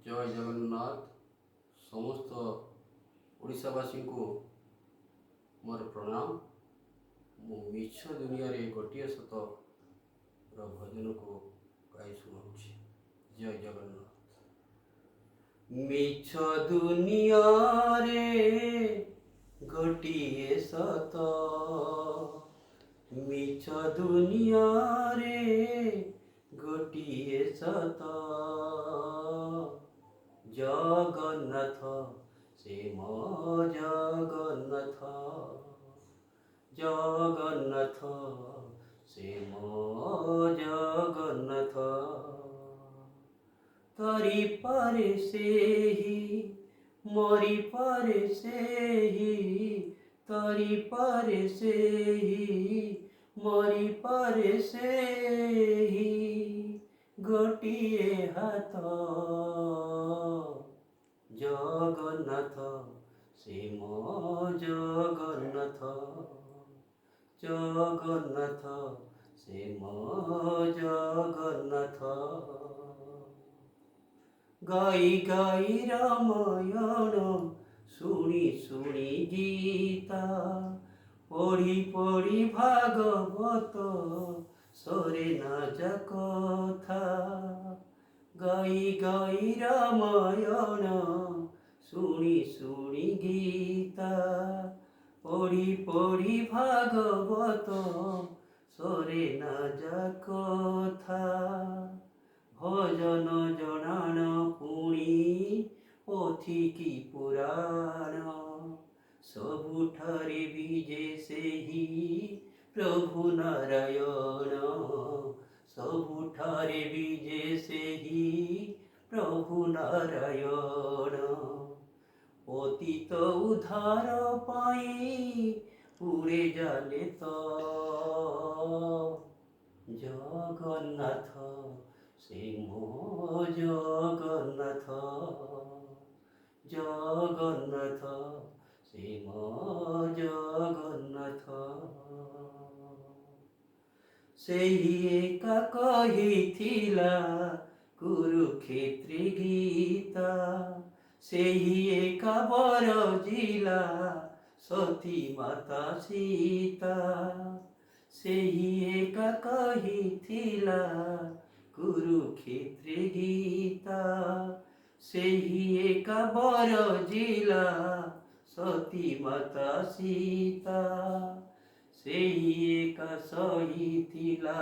ଜୟ ଜଗନ୍ନାଥ। ସମସ୍ତ ଓଡ଼ିଶାବାସୀଙ୍କୁ ମୋର ପ୍ରଣାମ। ମୁଁ ମିଛ ଦୁନିଆରେ ଗୋଟିଏ ସତର ଭଜନକୁ ଗାଇ ଶୁଣାଉଛି। ଜୟ ଜଗନ୍ନାଥ। ମିଛ ଦୁନିଆରେ ଗୋଟିଏ ସତ, ମିଛ ଦୁନିଆରେ ଗୋଟିଏ ସତ, ଜଗନ୍ନାଥ ସେ ମୋ ଜଗନ୍ନାଥ, ଜଗନ୍ନାଥ ସେ ମୋ ଜଗନ୍ନାଥ। ତରି ପାରେ ସେହି ମରି ପାରେ ସେହି, ତରି ପାରେ ସେହି ମରି ପାରେ ସେହି, ଗୋଟିଏ ହାତ ଜଗନ୍ନାଥ ସେ ମୋ ଜଗନ୍ନାଥ, ଜଗନ୍ନାଥ ସେ ମୋ ଜଗନ୍ନାଥ। ଗାଇ ଗାଇ ରାମାୟଣ ଶୁଣି ଶୁଣି ଗୀତା, ପଢ଼ି ପଢ଼ି ଭାଗବତ ସରେ ନା ଯା କଥା। ଗାଇ ଗାଇ ରାମାୟଣ ଶୁଣି ଶୁଣି ଗୀତା, ପଢ଼ି ପଢ଼ି ଭାଗବତ ସରେ না যা কথা। ভজন জনাণ পুଣି ପୋଥି କି ପୁରାଣ, ସବୁଠାରେ ବିଜେ ସେହି ପ୍ରଭୁ ନାରାୟଣ, ସବୁଠାରେ ବିଜେ ସେହି ପ୍ରଭୁ ନାରାୟଣ। ପତିତ ଉଦ୍ଧାର ପାଇଁ ଉଡ଼େ ଜାଲେ ତ, ଜଗନ୍ନାଥ ସେ ମୋ ଜଗନ୍ନାଥ, ଜଗନ୍ନାଥ ସେ ମୋ ଜଗନ୍ନାଥ। ସେହି ଏକା କହିଥିଲା କୁରୁକ୍ଷେତ୍ରେ ଗୀତା, ସେହି ଏକା ବରଜିଲା ସତୀ ମାତା ସୀତା, ସେହି ଏକା କହିଥିଲା କୁରୁକ୍ଷେତ୍ରେ ଗୀତା, ସେହି ଏକା ବରଜିଲା ସତୀ ମାତା ସୀତା, ସେହି ଏକା ସହିଥିଲା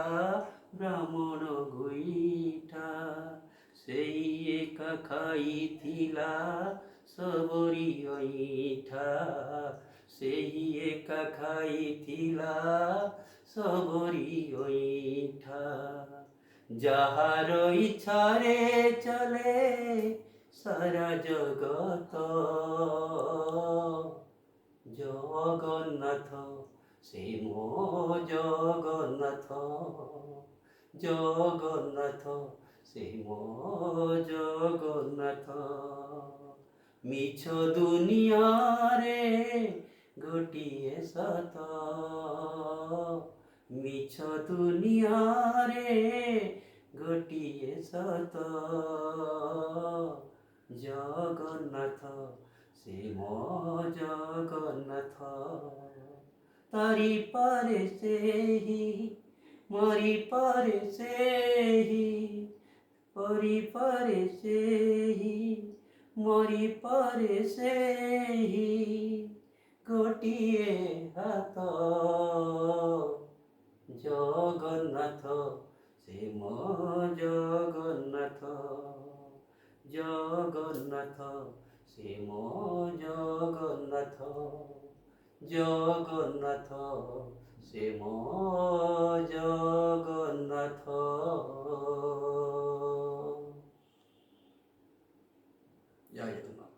ବ୍ରାହ୍ମଣ ଗୋଇଠା, ସେହି ଏକା ଖାଇଥିଲା ସବରି ଅଇଁଠା, ସେହି ଏକା ଖାଇଥିଲା ସବରି ଅଇଁଠା। ଯାହାର ଇଚ୍ଛାରେ ଚଲେ ସାରା ଜଗତ, ଜଗନ୍ନାଥ ସେ ମୋ ଜଗନ୍ନାଥ, ଜଗନ୍ନାଥ ସେ ମୋ ଜଗନ୍ନାଥ। ମିଛ ଦୁନିଆରେ ଗୋଟିଏ ସତ, ମିଛ ଦୁନିଆରେ ଗୋଟିଏ ସତ, ଜଗନ୍ନାଥ ସେ ମୋ ଜଗନ୍ନାଥ। ତରି ପାରେ ସେହି ମରି ପାରେ ସେହି, ପରି ପାରେ ସେହି ମରି ପାରେ ସେହି, ଗୋଟିଏ ହାତ ଜଗନ୍ନାଥ ସେ ମୋ ଜଗନ୍ନାଥ, ଜଗନ୍ନାଥ ସେ ମୋ ଜଗନ୍ନାଥ, ଜଗନ୍ନାଥ ସେ ମୋ ଜଗନ୍ନାଥ। ଜୟ ଜଗନ୍ନାଥ।